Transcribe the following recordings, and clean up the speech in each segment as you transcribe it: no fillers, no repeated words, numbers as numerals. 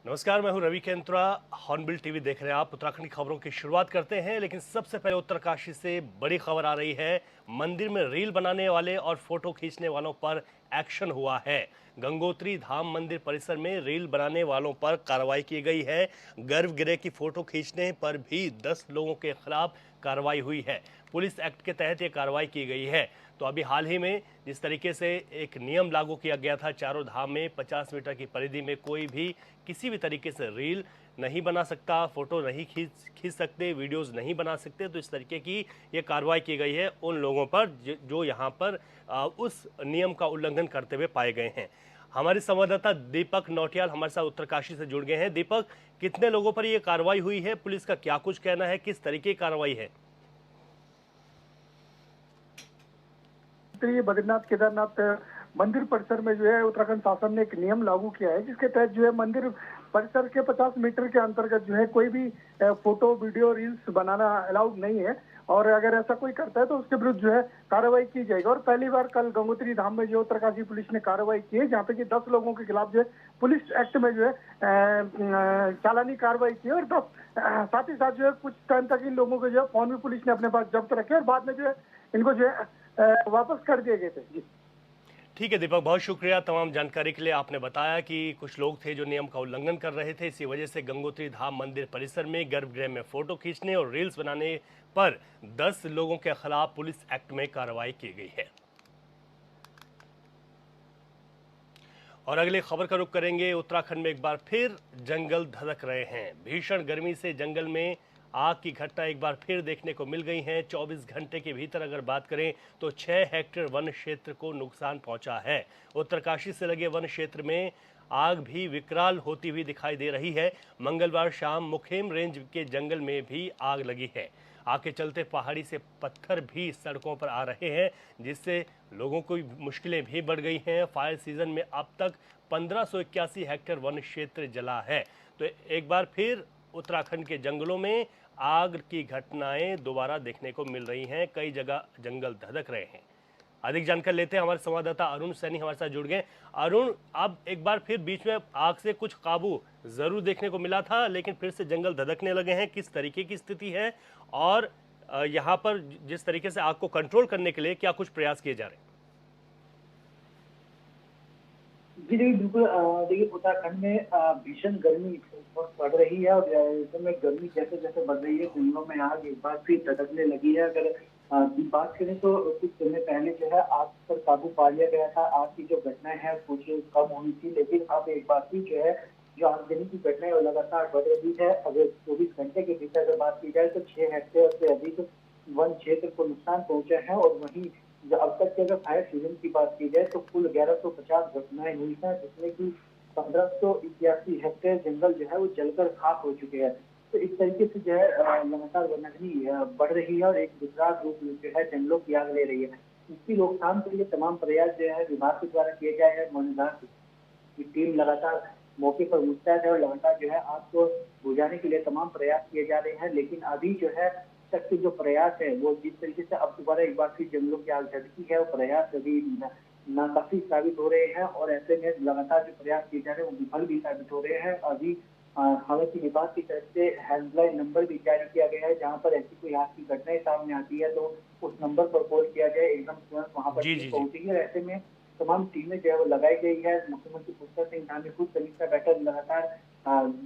नमस्कार, मैं हूं रवि केंद्रा। हॉर्नबिल टीवी देख रहे हैं आप। उत्तराखंड की खबरों की शुरुआत करते हैं, लेकिन सबसे पहले उत्तरकाशी से बड़ी खबर आ रही है। मंदिर में रील बनाने वाले और फोटो खींचने वालों पर एक्शन हुआ है। गंगोत्री धाम मंदिर परिसर में रील बनाने वालों पर कार्रवाई की गई है। गर्भगृह की फोटो खींचने पर भी 10 लोगों के खिलाफ कार्रवाई हुई है। पुलिस एक्ट के तहत ये कार्रवाई की गई है। तो अभी हाल ही में जिस तरीके से एक नियम लागू किया गया था, चारों धाम में 50 मीटर की परिधि में कोई भी किसी भी तरीके से रील नहीं बना सकता, फोटो नहीं खींच सकते, वीडियोस नहीं बना सकते। तो इस तरीके की ये कार्रवाई की गई है उन लोगों पर जो यहाँ पर उस नियम का उल्लंघन करते हुए पाए गए हैं। हमारे संवाददाता दीपक नौटियाल हमारे साथ उत्तरकाशी से जुड़ गए हैं। दीपक, कितने लोगों पर यह कार्रवाई हुई है? पुलिस का क्या कुछ कहना है? किस तरीके की कार्रवाई है? तो ये बद्रीनाथ केदारनाथ मंदिर परिसर में जो है उत्तराखंड शासन ने एक नियम लागू किया है, जिसके तहत जो है मंदिर परिसर के 50 मीटर के अंतर्गत जो है कोई भी फोटो वीडियो रील्स बनाना अलाउड नहीं है। और अगर ऐसा कोई करता है तो उसके विरुद्ध जो है कार्रवाई की जाएगी। और पहली बार कल गंगोत्री धाम में जो उत्तरकाशी पुलिस ने कार्रवाई की है, जहाँ पे कि 10 लोगों के खिलाफ जो है पुलिस एक्ट में जो है चालानी कार्रवाई की है। और 10 साथ ही साथ जो है कुछ टाइम तक इन लोगों के जो है फोन भी पुलिस ने अपने पास जब्त रखे और बाद में जो है इनको जो है वापस कर दिए गए थे जी। ठीक है दीपक, बहुत शुक्रिया तमाम जानकारी के लिए। आपने बताया कि कुछ लोग थे जो नियम का उल्लंघन कर रहे थे, इसी वजह से गंगोत्री धाम मंदिर परिसर में गर्भगृह में फोटो खींचने और रील्स बनाने पर 10 लोगों के खिलाफ पुलिस एक्ट में कार्रवाई की गई है। और अगली खबर का रुख करेंगे। उत्तराखंड में एक बार फिर जंगल धधक रहे हैं। भीषण गर्मी से जंगल में आग की घटना एक बार फिर देखने को मिल गई है। 24 घंटे के भीतर अगर बात करें तो 6 हेक्टेयर वन क्षेत्र को नुकसान पहुंचा है। उत्तरकाशी से लगे वन क्षेत्र में आग भी विकराल होती हुई दिखाई दे रही है। मंगलवार शाम मुखेम रेंज के जंगल में भी आग लगी है। आग के चलते पहाड़ी से पत्थर भी सड़कों पर आ रहे हैं, जिससे लोगों को मुश्किलें भी बढ़ गई हैं। फायर सीजन में अब तक 1581 हेक्टेयर वन क्षेत्र जला है। तो एक बार फिर उत्तराखंड के जंगलों में आग की घटनाएं दोबारा देखने को मिल रही हैं। कई जगह जंगल धधक रहे हैं। अधिक जानकारी लेते हैं, हमारे संवाददाता अरुण सैनी हमारे साथ जुड़ गए। अरुण, अब एक बार फिर बीच में आग से कुछ काबू जरूर देखने को मिला था, लेकिन फिर से जंगल धधकने लगे हैं। किस तरीके की स्थिति है और यहाँ पर जिस तरीके से आग को कंट्रोल करने के लिए क्या कुछ प्रयास किए जा रहे हैं? जी देखिए, बिल्कुल। देखिए, उत्तराखंड में भीषण गर्मी बहुत बढ़ रही है और ऐसे में गर्मी जैसे जैसे बढ़ रही है, जंगलों में आग एक बार फिर भड़कने लगी है। अगर की बात करें तो कुछ समय पहले जो है आग पर काबू पा लिया गया था। आग की जो घटनाएं हैं कुछ कम हुई थी, लेकिन अब एक बार फिर जो है जो आगजनी की घटनाएं वो लगातार बढ़ रही है। अगर 24 घंटे के भीतर अगर बात की जाए तो 6 हेक्टेयर से अधिक वन क्षेत्र को नुकसान पहुंचा है। और वहीं जो अब तक के अगर फायर सीजन की बात की जाए तो कुल 1150 घटनाएं हुई हैं, जिसमें कि 1581 हेक्टेयर जंगल जो है वो जलकर खाक हो चुके हैं। तो इस तरीके से जो है लगातार वनाग्नि बढ़ रही है और एक विकराल रूप जो है जंगलों की आग ले रही है। इसकी रोकथाम के लिए तमाम प्रयास जो है विभाग के द्वारा किए गए हैं। वन विभाग की टीम लगातार मौके पर मुस्तैद है और लगातार जो है आग को बुझाने के लिए तमाम प्रयास किए जा रहे हैं। लेकिन अभी जो है तक के जो प्रयास है वो जिस तरीके से अब दोबारा एक बार फिर जंगलों की आग झटकी है, वो प्रयास अभी नाकाफी साबित हो रहे हैं। और ऐसे में लगातार जो प्रयास किए जा रहे हैं वो विफल भी साबित हो रहे हैं। अभी हालांकि विभाग की तरफ से हेल्पलाइन नंबर भी जारी किया गया है, जहाँ पर ऐसी कोई आग की घटनाएं सामने आती है तो उस नंबर पर कॉल किया जाए, एकदम तुरंत वहाँ पर जी टीम जी जी। पहुंचेगी। और ऐसे में तमाम टीमें जो है वो लगाई गई है। मुख्यमंत्री पुष्कर सिंह धामी खुद समीक्षा बैठक लगातार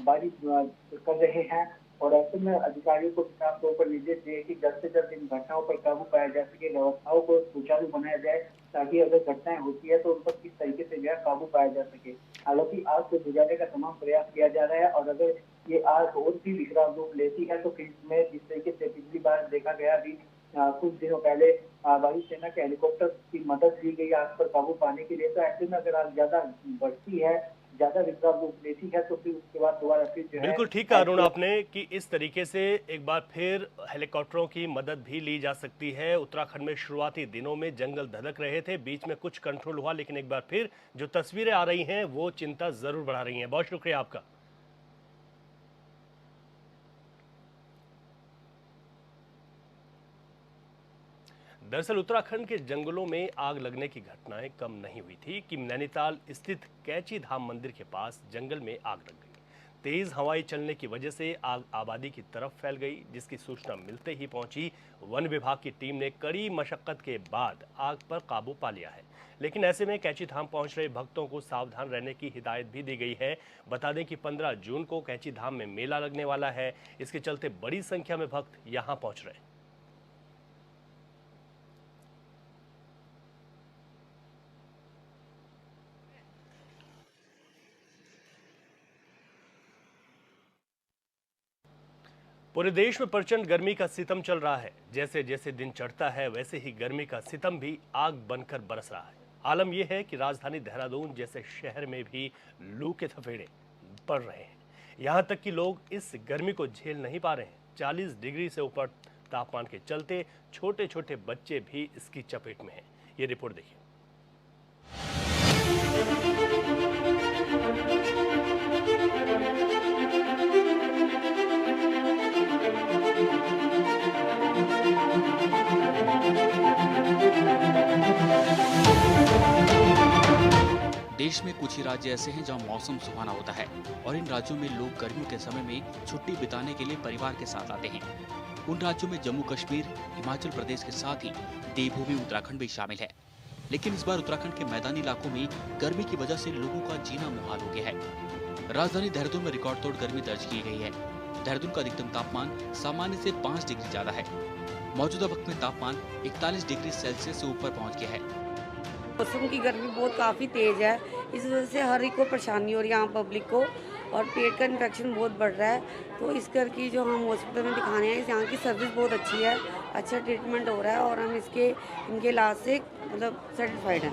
बारी कर रहे हैं। और ऐसे में अधिकारियों को साफ तौर पर निर्देश दिए कि जल्द से जल्द इन घटनाओं पर काबू पाया जा सके, व्यवस्थाओं को सुचारू बनाया जाए, ताकि अगर घटनाएं होती है तो उन पर किस तरीके से जो है काबू पाया जा सके। हालांकि आग को बुझाने का तमाम प्रयास किया जा रहा है और अगर ये आग और भी विकराल रूप लेती है तो फिर इसमें जिस तरीके से पिछली बार देखा गया अभी कुछ दिनों पहले वायुसेना के हेलीकॉप्टर की मदद ली गई आग पर काबू पाने के लिए। तो ऐसे में अगर आग ज्यादा बढ़ती है, ज्यादा विकराल रूप लेती है तो फिर उसके बाद दोबारा फिर जो है बिल्कुल ठीक कहा अरुण आपने कि इस तरीके से एक बार फिर हेलीकॉप्टरों की मदद भी ली जा सकती है। उत्तराखंड में शुरुआती दिनों में जंगल धधक रहे थे, बीच में कुछ कंट्रोल हुआ, लेकिन एक बार फिर जो तस्वीरें आ रही हैं वो चिंता जरूर बढ़ा रही हैं। बहुत शुक्रिया आपका। दरअसल उत्तराखंड के जंगलों में आग लगने की घटनाएं कम नहीं हुई थी कि नैनीताल स्थित कैची धाम मंदिर के पास जंगल में आग लग गई। तेज हवाएं चलने की वजह से आग आबादी की तरफ फैल गई, जिसकी सूचना मिलते ही पहुंची वन विभाग की टीम ने कड़ी मशक्कत के बाद आग पर काबू पा लिया है। लेकिन ऐसे में कैंची धाम पहुंच रहे भक्तों को सावधान रहने की हिदायत भी दी गई है। बता दें कि 15 जून को कैंची धाम में मेला लगने वाला है। इसके चलते बड़ी संख्या में भक्त यहां पहुंच रहे हैं। पूरे देश में प्रचंड गर्मी का सितम चल रहा है। जैसे जैसे दिन चढ़ता है वैसे ही गर्मी का सितम भी आग बनकर बरस रहा है। आलम यह है कि राजधानी देहरादून जैसे शहर में भी लू के थपेड़े पड़ रहे हैं। यहां तक कि लोग इस गर्मी को झेल नहीं पा रहे हैं। 40 डिग्री से ऊपर तापमान के चलते छोटे छोटे बच्चे भी इसकी चपेट में हैं। ये रिपोर्ट देखिए। देश में कुछ ही राज्य ऐसे हैं जहां मौसम सुहाना होता है और इन राज्यों में लोग गर्मियों के समय में छुट्टी बिताने के लिए परिवार के साथ आते हैं। उन राज्यों में जम्मू कश्मीर, हिमाचल प्रदेश के साथ ही देवभूमि उत्तराखंड भी शामिल है। लेकिन इस बार उत्तराखंड के मैदानी इलाकों में गर्मी की वजह से लोगों का जीना मुहाल हो गया है। राजधानी देहरादून में रिकॉर्ड तोड़ गर्मी दर्ज की गई है। देहरादून का अधिकतम तापमान सामान्य से 5 डिग्री ज्यादा है। मौजूदा वक्त में तापमान 41 डिग्री सेल्सियस से ऊपर पहुँच गया है। मौसम की गर्मी बहुत काफ़ी तेज़ है, इस वजह से हर एक को परेशानी हो रही है यहाँ पब्लिक को, और पेट का इन्फेक्शन बहुत बढ़ रहा है। तो इस करके जो हम हॉस्पिटल में दिखाने हैं, यहाँ की सर्विस बहुत अच्छी है, अच्छा ट्रीटमेंट हो रहा है और हम इनके इलाज से मतलब सेटिस्फाइड हैं।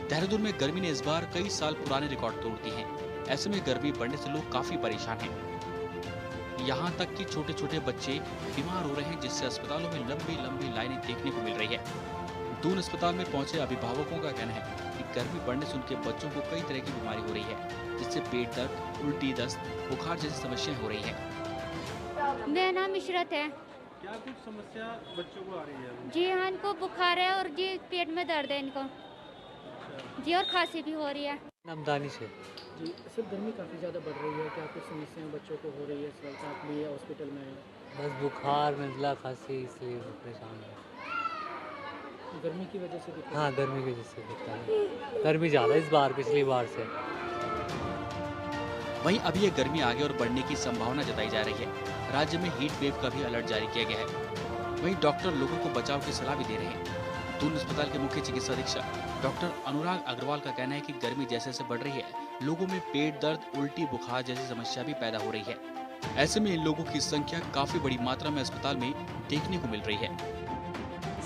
देहरादून में गर्मी ने इस बार कई साल पुराने रिकॉर्ड तोड़ दिए हैं। ऐसे में गर्मी बढ़ने से लोग काफी परेशान हैं। यहाँ तक कि छोटे छोटे बच्चे बीमार हो रहे हैं, जिससे अस्पतालों में लंबी लंबी लाइनें देखने को मिल रही है। दून अस्पताल में पहुंचे अभिभावकों का कहना है कि गर्मी बढ़ने से उनके बच्चों को कई तरह की बीमारी हो रही है, जिससे पेट दर्द, उल्टी, दस्त, बुखार जैसी समस्याएं हो रही है। मेरा नाम इशरत है। क्या कुछ समस्या बच्चों को आ रही है? जी हाँ, इनको बुखार है और जी पेट में दर्द है इनको जी, और खांसी भी हो रही है। नाम दानिश है जी। सर गर्मी काफ़ी ज़्यादा बढ़ रही है, क्या कुछ समस्याएं बच्चों को हो रही है? इस वक्त आप भी हॉस्पिटल में हैं। बस बुखार, नज़ला, खांसी, इसलिए परेशान है। गर्मी की वजह से दिक्कत? हाँ, गर्मी की वजह से दिक्कत है। गर्मी ज़्यादा इस बार पिछली बार से। वहीं अभी ये गर्मी आगे और बढ़ने की संभावना जताई जा रही है। राज्य में हीट वेव का भी अलर्ट जारी किया गया है। वहीं डॉक्टर लोगों को बचाव की सलाह भी दे रहे हैं। दून अस्पताल के मुख्य चिकित्सा अधीक्षक डॉक्टर अनुराग अग्रवाल का कहना है कि गर्मी जैसे जैसे बढ़ रही है, लोगों में पेट दर्द, उल्टी, बुखार जैसी समस्या भी पैदा हो रही है। ऐसे में इन लोगों की संख्या काफी बड़ी मात्रा में अस्पताल में देखने को मिल रही है।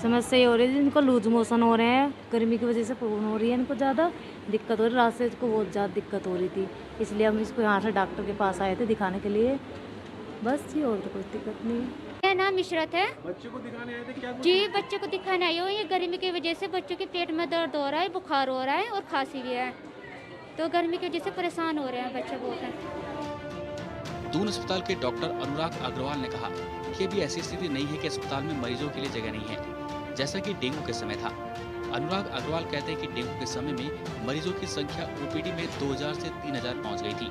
समस्या ये हो रही है, इनको लूज मोशन हो रहे हैं, गर्मी की वजह से प्रॉब्लम हो रही है, इनको ज़्यादा दिक्कत हो रही है। रात से इसको बहुत ज़्यादा दिक्कत हो रही थी, इसलिए हम इसको यहाँ से डॉक्टर के पास आए थे दिखाने के लिए। बस जी, और तो कोई दिक्कत नहीं है। मेरा नाम इशरत है। बच्चों को दिखाने आए थे? क्या कुछ? जी, बच्चों को दिखाने आई हूँ। ये गर्मी की वजह से बच्चों के पेट में दर्द हो रहा है, बुखार हो रहा है और खांसी भी है, तो गर्मी की वजह से परेशान हो रहे हैं बच्चे बहुत हैं। दून अस्पताल के डॉक्टर अनुराग अग्रवाल ने कहा कि अभी ऐसी स्थिति नहीं है कि अस्पताल में मरीजों के लिए जगह नहीं है, जैसा कि डेंगू के समय था। अनुराग अग्रवाल कहते हैं कि डेंगू के समय में मरीजों की संख्या ओपीडी में 2000 से 3000 पहुंच गई थी।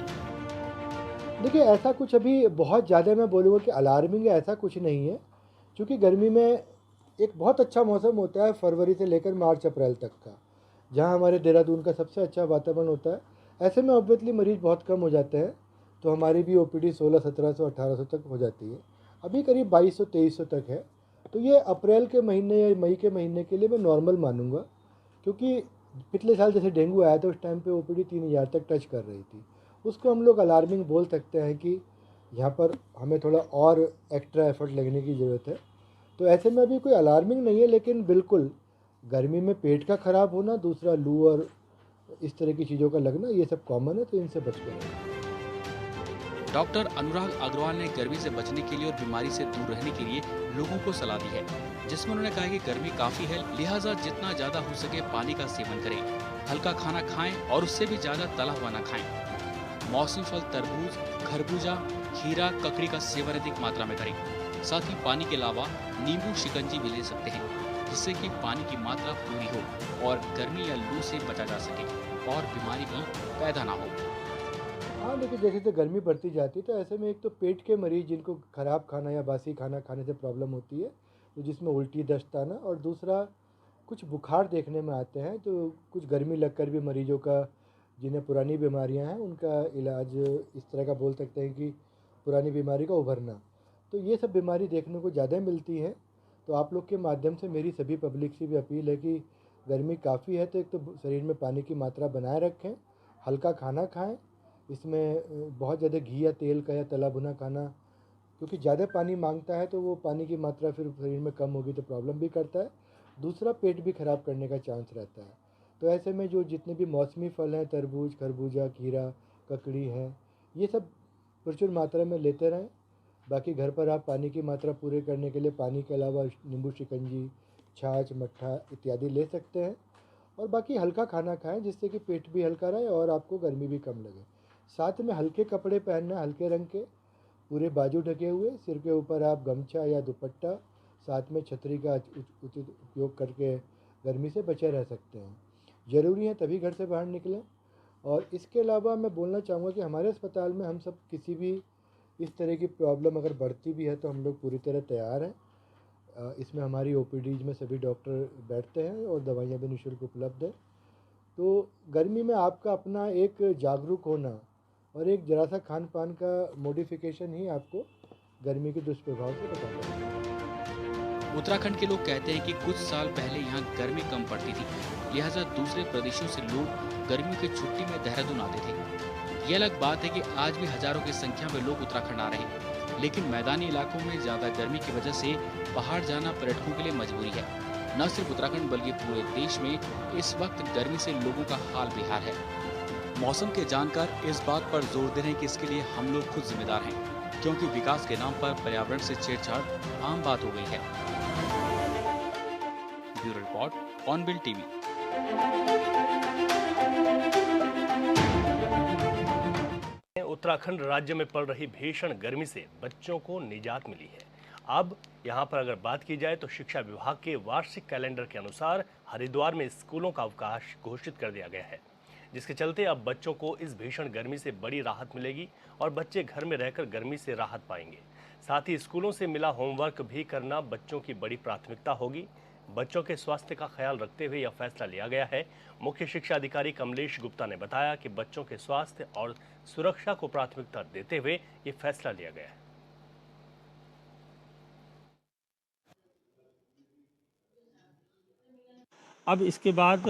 देखिए, ऐसा कुछ अभी बहुत ज़्यादा मैं बोलूँगा कि अलार्मिंग है, ऐसा कुछ नहीं है। क्योंकि गर्मी में एक बहुत अच्छा मौसम होता है फरवरी से लेकर मार्च अप्रैल तक का, जहाँ हमारे देहरादून का सबसे अच्छा वातावरण होता है। ऐसे में ऑब्वियसली मरीज़ बहुत कम हो जाते हैं, तो हमारी भी ओपीडी 1600, 1700, 1800 तक हो जाती है। अभी करीब 2200, 2300 तक है। तो ये अप्रैल के महीने या मई के महीने के लिए मैं नॉर्मल मानूंगा, क्योंकि पिछले साल जैसे डेंगू आया था उस टाइम पे ओपीडी 3000 तक टच कर रही थी। उसको हम लोग अलार्मिंग बोल सकते हैं कि यहाँ पर हमें थोड़ा और एक्स्ट्रा एफर्ट लगने की ज़रूरत है। तो ऐसे में अभी कोई अलार्मिंग नहीं है, लेकिन बिल्कुल गर्मी में पेट का ख़राब होना, दूसरा लू और इस तरह की चीज़ों का लगना, ये सब कॉमन है, तो इनसे बच कर रहना। डॉक्टर अनुराग अग्रवाल ने गर्मी से बचने के लिए और बीमारी से दूर रहने के लिए लोगों को सलाह दी है, जिसमें उन्होंने कहा कि गर्मी काफी है, लिहाजा जितना ज्यादा हो सके पानी का सेवन करें, हल्का खाना खाएं और उससे भी ज्यादा तला हुआ न खाएं। मौसमी फल तरबूज, खरबूजा, खीरा, ककड़ी का सेवन अधिक मात्रा में करें। साथ ही पानी के अलावा नींबू शिकंजी भी ले सकते हैं, जिससे कि पानी की मात्रा पूरी हो और गर्मी या लू से बचा जा सके और बीमारी भी पैदा ना हो। हाँ, देखिए जैसे जैसे गर्मी बढ़ती जाती है तो ऐसे में एक तो पेट के मरीज़ जिनको ख़राब खाना या बासी खाना खाने से प्रॉब्लम होती है, तो जिसमें उल्टी दस्त आना, और दूसरा कुछ बुखार देखने में आते हैं, तो कुछ गर्मी लगकर भी मरीज़ों का, जिन्हें पुरानी बीमारियां हैं, उनका इलाज इस तरह का बोल सकते हैं कि पुरानी बीमारी का उभरना। तो ये सब बीमारी देखने को ज़्यादा मिलती है। तो आप लोग के माध्यम से मेरी सभी पब्लिक से भी अपील है कि गर्मी काफ़ी है तो एक तो शरीर में पानी की मात्रा बनाए रखें, हल्का खाना खाएं, इसमें बहुत ज़्यादा घी या तेल का या तला भुना खाना, क्योंकि ज़्यादा पानी मांगता है तो वो पानी की मात्रा फिर शरीर में कम होगी तो प्रॉब्लम भी करता है। दूसरा, पेट भी ख़राब करने का चांस रहता है। तो ऐसे में जो जितने भी मौसमी फल हैं, तरबूज, खरबूजा, खीरा, ककड़ी हैं, ये सब प्रचुर मात्रा में लेते रहें। बाकी घर पर आप पानी की मात्रा पूरे करने के लिए पानी के अलावा नींबू शिकंजी, छाछ, मट्ठा इत्यादि ले सकते हैं। और बाकी हल्का खाना खाएं जिससे कि पेट भी हल्का रहे और आपको गर्मी भी कम लगे। साथ में हल्के कपड़े पहनना, हल्के रंग के, पूरे बाजू ढके हुए, सिर के ऊपर आप गमछा या दुपट्टा, साथ में छतरी का उचित उपयोग करके गर्मी से बचे रह सकते हैं। ज़रूरी है तभी घर से बाहर निकलें। और इसके अलावा मैं बोलना चाहूँगा कि हमारे अस्पताल में हम सब किसी भी इस तरह की प्रॉब्लम अगर बढ़ती भी है तो हम लोग पूरी तरह तैयार हैं। इसमें हमारी ओपीडीज में सभी डॉक्टर बैठते हैं और दवाइयाँ भी निःशुल्क उपलब्ध हैं। तो गर्मी में आपका अपना एक जागरूक होना और एक जरा सा खान पान का मॉडिफिकेशन ही आपको गर्मी के दुष्प्रभाव से बचाता है। उत्तराखंड के लोग कहते हैं कि कुछ साल पहले यहाँ गर्मी कम पड़ती थी, लिहाजा दूसरे प्रदेशों से लोग गर्मियों की छुट्टी में देहरादून आते थे। ये अलग बात है कि आज भी हजारों की संख्या में लोग उत्तराखंड आ रहे हैं, लेकिन मैदानी इलाकों में ज्यादा गर्मी की वजह से पहाड़ जाना पर्यटकों के लिए मजबूरी है। न सिर्फ उत्तराखंड बल्कि पूरे देश में इस वक्त गर्मी से लोगों का हाल बेहाल है। मौसम के जानकार इस बात पर जोर दे रहे हैं कि इसके लिए हम लोग खुद जिम्मेदार हैं, क्योंकि विकास के नाम पर पर्यावरण से छेड़छाड़ आम बात हो गई है। ब्यूरो रिपोर्ट, ऑनबिल टीवी। उत्तराखंड राज्य में पड़ रही भीषण गर्मी से बच्चों को निजात मिली है। अब यहाँ पर अगर बात की जाए तो शिक्षा विभाग के वार्षिक कैलेंडर के अनुसार हरिद्वार में स्कूलों का अवकाश घोषित कर दिया गया है, जिसके चलते अब बच्चों को इस भीषण गर्मी से बड़ी राहत मिलेगी और बच्चे घर में रहकर गर्मी से राहत पाएंगे। साथ ही स्कूलों से मिला होमवर्क भी करना बच्चों की बड़ी प्राथमिकता होगी। बच्चों के स्वास्थ्य का ख्याल रखते हुए यह फैसला लिया गया है। मुख्य शिक्षा अधिकारी कमलेश गुप्ता ने बताया कि बच्चों के स्वास्थ्य और सुरक्षा को प्राथमिकता देते हुए ये फैसला लिया गया है। अब इसके बाद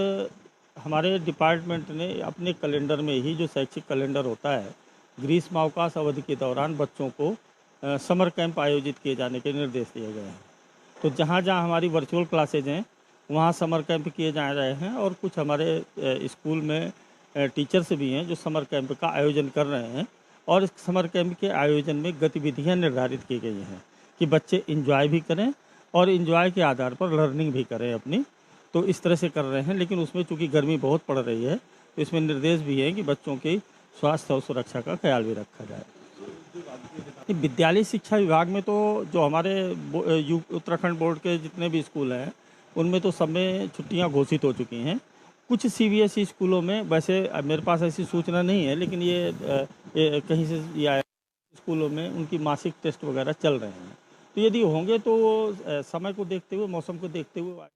हमारे डिपार्टमेंट ने अपने कैलेंडर में ही, जो शैक्षिक कैलेंडर होता है, ग्रीष्म अवकाश अवधि के दौरान बच्चों को समर कैंप आयोजित किए जाने के निर्देश दिए गए हैं। तो जहाँ जहाँ हमारी वर्चुअल क्लासेज हैं वहाँ समर कैंप किए जा रहे हैं और कुछ हमारे स्कूल में टीचर्स भी हैं जो समर कैंप का आयोजन कर रहे हैं। और इस समर कैंप के आयोजन में गतिविधियाँ निर्धारित की गई हैं कि बच्चे इंजॉय भी करें और इंजॉय के आधार पर लर्निंग भी करें अपनी। तो इस तरह से कर रहे हैं, लेकिन उसमें चूँकि गर्मी बहुत पड़ रही है तो इसमें निर्देश भी है कि बच्चों की स्वास्थ्य और सुरक्षा का ख्याल भी रखा जाए। विद्यालय शिक्षा विभाग में तो जो हमारे उत्तराखंड बोर्ड के जितने भी स्कूल हैं उनमें तो सब में छुट्टियां घोषित हो चुकी हैं। कुछ सीबीएसई स्कूलों में, वैसे मेरे पास ऐसी सूचना नहीं है, लेकिन ये कहीं से ये आया, स्कूलों में उनकी मासिक टेस्ट वगैरह चल रहे हैं। तो यदि होंगे तो समय को देखते हुए, मौसम को देखते हुए।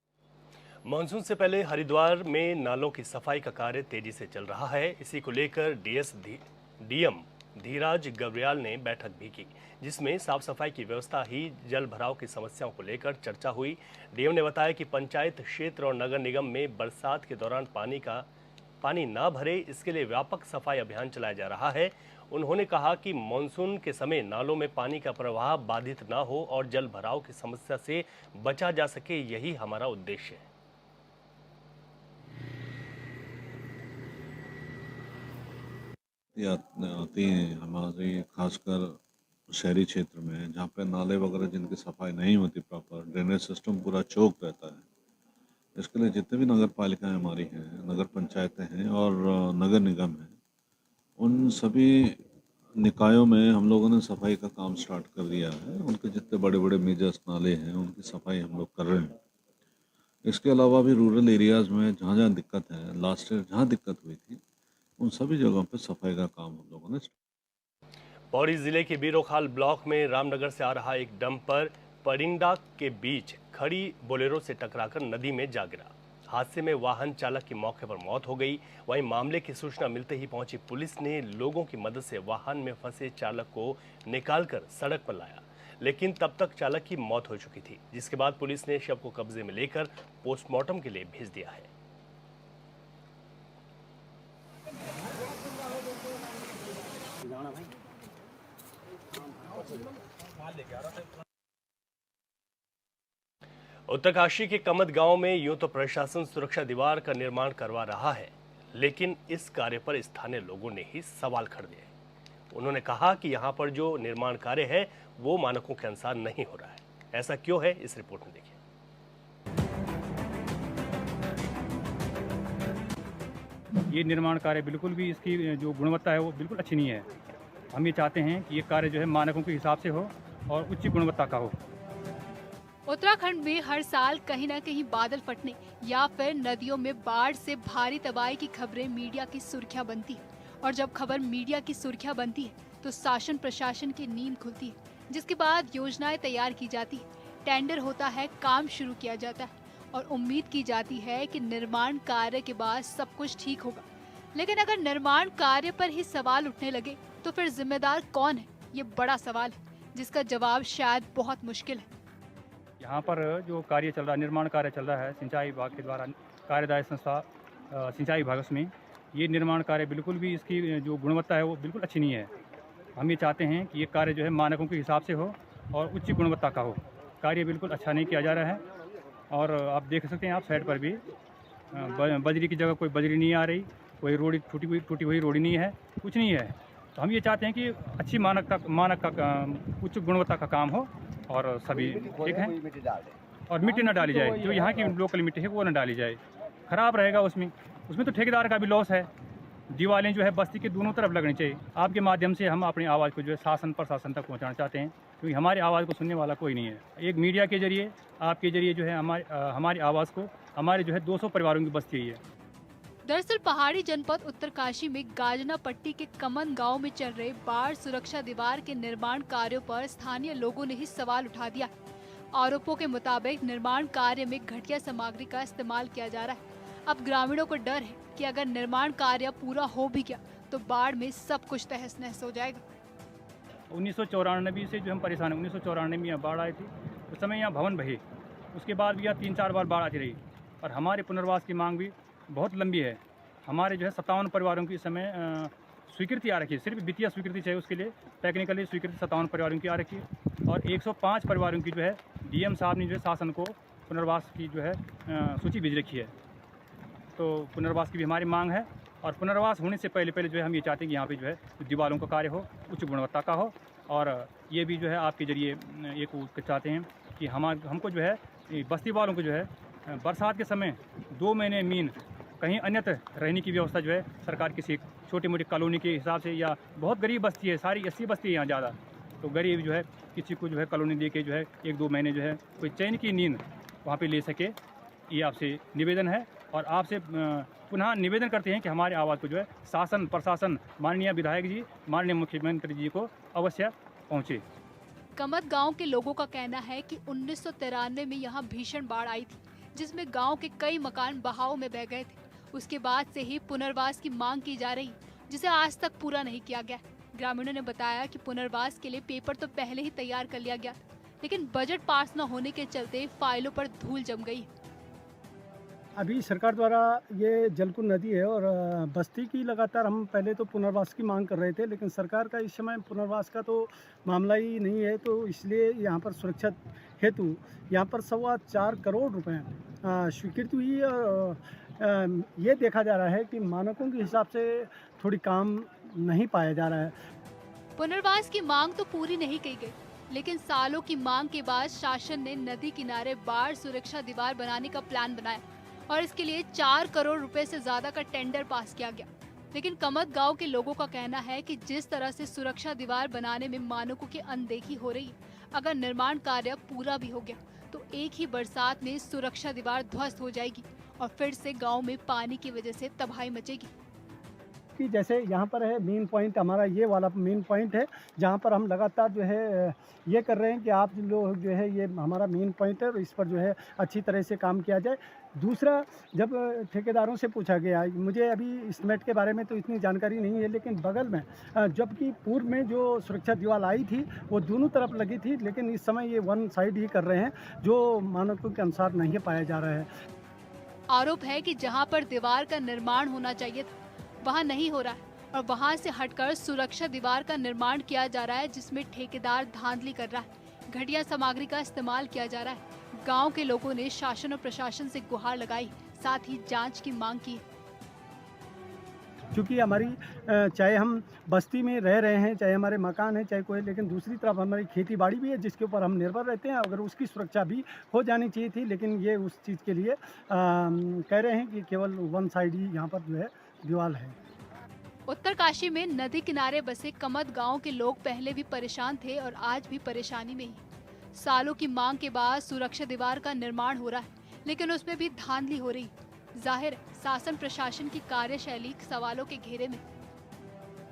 मानसून से पहले हरिद्वार में नालों की सफाई का कार्य तेजी से चल रहा है। इसी को लेकर डीएम धीराज गब्रियाल ने बैठक भी की, जिसमें साफ सफाई की व्यवस्था ही जल भराव की समस्याओं को लेकर चर्चा हुई। डीएम ने बताया कि पंचायत क्षेत्र और नगर निगम में बरसात के दौरान पानी ना भरे, इसके लिए व्यापक सफाई अभियान चलाया जा रहा है। उन्होंने कहा कि मानसून के समय नालों में पानी का प्रवाह बाधित ना हो और जल भराव की समस्या से बचा जा सके, यही हमारा उद्देश्य है। आती हैं हमारे खासकर शहरी क्षेत्र में, जहाँ पे नाले वगैरह जिनकी सफाई नहीं होती प्रॉपर, ड्रेनेज सिस्टम पूरा चौक रहता है। इसके लिए जितने भी नगर पालिकाएँ हमारी हैं, नगर पंचायतें हैं और नगर निगम हैं, उन सभी निकायों में हम लोगों ने सफाई का काम स्टार्ट कर दिया है। उनके जितने बड़े बड़े मेजर्स नाले हैं उनकी सफाई हम लोग कर रहे हैं। इसके अलावा भी रूरल एरियाज़ में जहाँ जहाँ दिक्कत है, लास्ट ईयर जहाँ दिक्कत हुई थी उन सभी जगहों पर सफाई का काम हम लोगों ने पौड़ी जिले के बीरोखाल ब्लॉक में रामनगर से आ रहा एक डंपर परिंडा के बीच खड़ी बोलेरो से टकराकर नदी में जा गिरा। हादसे में वाहन चालक की मौके पर मौत हो गई। वहीं मामले की सूचना मिलते ही पहुंची पुलिस ने लोगों की मदद से वाहन में फंसे चालक को निकालकर सड़क पर लाया, लेकिन तब तक चालक की मौत हो चुकी थी, जिसके बाद पुलिस ने शव को कब्जे में लेकर पोस्टमार्टम के लिए भेज दिया है। उत्तरकाशी के कमत गांव में यूं तो प्रशासन सुरक्षा दीवार का निर्माण करवा रहा है, लेकिन इस कार्य पर स्थानीय लोगों ने ही सवाल खड़े दिए। उन्होंने कहा कि यहां पर जो निर्माण कार्य है वो मानकों के अनुसार नहीं हो रहा है। ऐसा क्यों है, इस रिपोर्ट में देखिए। ये निर्माण कार्य बिल्कुल भी इसकी जो गुणवत्ता है वो बिल्कुल अच्छी नहीं है। हम ये चाहते हैं कि ये कार्य जो है मानकों के हिसाब से हो और उच्च गुणवत्ता का हो। उत्तराखंड में हर साल कहीं न कहीं बादल फटने या फिर नदियों में बाढ़ से भारी तबाही की खबरें मीडिया की सुर्खियां बनती है, और जब खबर मीडिया की सुर्खियां बनती है तो शासन प्रशासन की नींद खुलती है, जिसके बाद योजनाएं तैयार की जाती है, टेंडर होता है, काम शुरू किया जाता है और उम्मीद की जाती है कि निर्माण कार्य के बाद सब कुछ ठीक होगा। लेकिन अगर निर्माण कार्य पर ही सवाल उठने लगे तो फिर जिम्मेदार कौन है, ये बड़ा सवाल है, जिसका जवाब शायद बहुत मुश्किल है। यहाँ पर जो कार्य चल रहा है, निर्माण कार्य चल रहा है सिंचाई विभाग के द्वारा, कार्यदायी संस्था सिंचाई विभाग में, ये निर्माण कार्य बिल्कुल भी इसकी जो गुणवत्ता है वो बिल्कुल अच्छी नहीं है। हम ये चाहते हैं कि ये कार्य जो है मानकों के हिसाब से हो और उच्च गुणवत्ता का हो। कार्य बिल्कुल अच्छा नहीं किया जा रहा है और आप देख सकते हैं, आप साइड पर भी बजरी की जगह कोई बजरी नहीं आ रही, कोई रोड़ी टूटी हुई रोड़ी नहीं है, कुछ नहीं है। तो हम ये चाहते हैं कि अच्छी मानक का उच्च गुणवत्ता का काम हो और सभी ठीक है, और मिट्टी न डाली जाए, जो यहाँ की लोकल मिट्टी है वो न डाली जाए, खराब रहेगा उसमें तो ठेकेदार का भी लॉस है। दीवारें जो है बस्ती के दोनों तरफ लगनी चाहिए। आपके माध्यम से हम अपनी आवाज़ को जो है शासन प्रशासन तक पहुँचाना चाहते हैं, क्योंकि हमारी आवाज़ को सुनने वाला कोई नहीं है। एक मीडिया के जरिए, आपके जरिए जो है हमारी आवाज़ को, हमारे जो है 200 परिवारों की बस्ती है। दरअसल पहाड़ी जनपद उत्तरकाशी में गाजना पट्टी के कमन गांव में चल रहे बाढ़ सुरक्षा दीवार के निर्माण कार्यों पर स्थानीय लोगों ने ही सवाल उठा दिया। आरोपों के मुताबिक निर्माण कार्य में घटिया सामग्री का इस्तेमाल किया जा रहा है। अब ग्रामीणों को डर है कि अगर निर्माण कार्य पूरा हो भी गया तो बाढ़ में सब कुछ तहस नहस हो जाएगा। 1994 से जो हम परेशान हैं, 1994 में यहाँ बाढ़ आई थी, उस समय यहाँ भवन बहे, उसके बाद भी यहाँ 3-4 बार बाढ़ आती रही और हमारे पुनर्वास की मांग भी बहुत लंबी है। हमारे जो है 57 परिवारों की इस समय स्वीकृति आ रखी है, सिर्फ वित्तीय स्वीकृति चाहिए, उसके लिए टेक्निकली स्वीकृति 57 परिवारों की आ रखी है और 105 परिवारों की जो है डीएम साहब ने जो है शासन को पुनर्वास की जो है सूची भेज रखी है। तो पुनर्वास की भी हमारी मांग है और पुनर्वास होने से पहले जो है हम ये चाहते हैं कि यहाँ पे जो है दीवारों का कार्य हो, उच्च गुणवत्ता का हो, और ये भी जो है आपके जरिए एक चाहते हैं कि हमको जो है बस्ती वालों को जो है बरसात के समय 2 महीने मीन कहीं अन्यत्र रहने की व्यवस्था जो है सरकार किसी छोटी मोटी कॉलोनी के हिसाब से, या बहुत गरीब बस्ती है, सारी 80 बस्ती है यहाँ ज़्यादा, तो गरीब जो है किसी को जो है कॉलोनी दे के जो है 1-2 महीने जो है कोई चैन की नींद वहाँ पे ले सके, ये आपसे निवेदन है। और आपसे पुनः निवेदन करते हैं कि हमारी आवाज़ को जो है शासन प्रशासन, माननीय विधायक जी, माननीय मुख्यमंत्री जी को अवश्य पहुँचे। कमत गांव के लोगों का कहना है कि 1993 में यहाँ भीषण बाढ़ आई थी, जिसमें गांव के कई मकान बहाव में बह गए थे। उसके बाद से ही पुनर्वास की मांग की जा रही, जिसे आज तक पूरा नहीं किया गया। ग्रामीणों ने बताया कि पुनर्वास के लिए पेपर तो पहले ही तैयार कर लिया गया था, लेकिन बजट पास न होने के चलते फाइलों पर धूल जम गई। अभी सरकार द्वारा ये जलकुंड नदी है और बस्ती की लगातार हम पहले तो पुनर्वास की मांग कर रहे थे, लेकिन सरकार का इस समय पुनर्वास का तो मामला ही नहीं है, तो इसलिए यहाँ पर सुरक्षा हेतु यहाँ पर 4.25 करोड़ रुपए स्वीकृति हुई है और ये देखा जा रहा है कि मानकों के हिसाब से थोड़ी काम नहीं पाया जा रहा है। पुनर्वास की मांग तो पूरी नहीं की गई, लेकिन सालों की मांग के बाद शासन ने नदी किनारे बाढ़ सुरक्षा दीवार बनाने का प्लान बनाया और इसके लिए 4 करोड़ रुपए से ज्यादा का टेंडर पास किया गया। लेकिन कमत गांव के लोगों का कहना है कि जिस तरह से सुरक्षा दीवार बनाने में मानकों की अनदेखी हो रही, अगर निर्माण कार्य पूरा भी हो गया तो एक ही बरसात में सुरक्षा दीवार ध्वस्त हो जाएगी और फिर से गांव में पानी की वजह से तबाही मचेगी। जबकि जैसे यहाँ पर है मेन पॉइंट, हमारा ये वाला मेन पॉइंट है जहाँ पर हम लगातार जो है ये कर रहे हैं कि आप लोग जो है, ये हमारा मेन पॉइंट है और इस पर जो है अच्छी तरह से काम किया जाए। दूसरा, जब ठेकेदारों से पूछा गया, मुझे अभी इस्टीमेट के बारे में तो इतनी जानकारी नहीं है, लेकिन बगल में जबकि पूर्व में जो सुरक्षा दीवार आई थी वो दोनों तरफ लगी थी, लेकिन इस समय ये वन साइड ही कर रहे हैं, जो मानकों के अनुसार नहीं पाया जा रहा है। आरोप है कि जहां पर दीवार का निर्माण होना चाहिए था वहां नहीं हो रहा है और वहां से हटकर सुरक्षा दीवार का निर्माण किया जा रहा है, जिसमें ठेकेदार धांधली कर रहा है, घटिया सामग्री का इस्तेमाल किया जा रहा है। गांव के लोगों ने शासन और प्रशासन से गुहार लगाई, साथ ही जांच की मांग की। क्योंकि हमारी चाहे हम बस्ती में रह रहे हैं, चाहे हमारे मकान है, चाहे कोई, लेकिन दूसरी तरफ हमारी खेती बाड़ी भी है जिसके ऊपर हम निर्भर रहते हैं। अगर उसकी सुरक्षा भी हो जानी चाहिए थी, लेकिन ये उस चीज़ के लिए कह रहे हैं कि केवल वन साइड ही यहाँ पर जो है दीवार है। उत्तरकाशी में नदी किनारे बसे कमत गांव के लोग पहले भी परेशान थे और आज भी परेशानी में ही। सालों की मांग के बाद सुरक्षा दीवार का निर्माण हो रहा है, लेकिन उसमें भी धांधली हो रही। जाहिर है, शासन प्रशासन की कार्यशैली सवालों के घेरे में।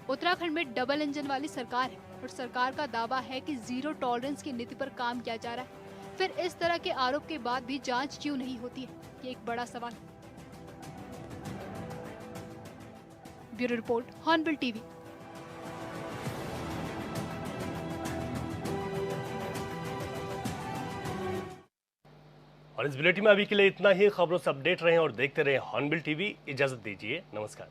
उत्तराखंड में डबल इंजन वाली सरकार है और सरकार का दावा है कि जीरो टॉलरेंस की नीति पर काम किया जा रहा है। फिर इस तरह के आरोप के बाद भी जांच क्यों नहीं होती है, ये एक बड़ा सवाल। Bureau report, hornbill TV. और इस बुलेटिन में अभी के लिए इतना ही। खबरों से अपडेट रहें और देखते रहें हॉर्नबिल टीवी। इजाजत दीजिए, नमस्कार।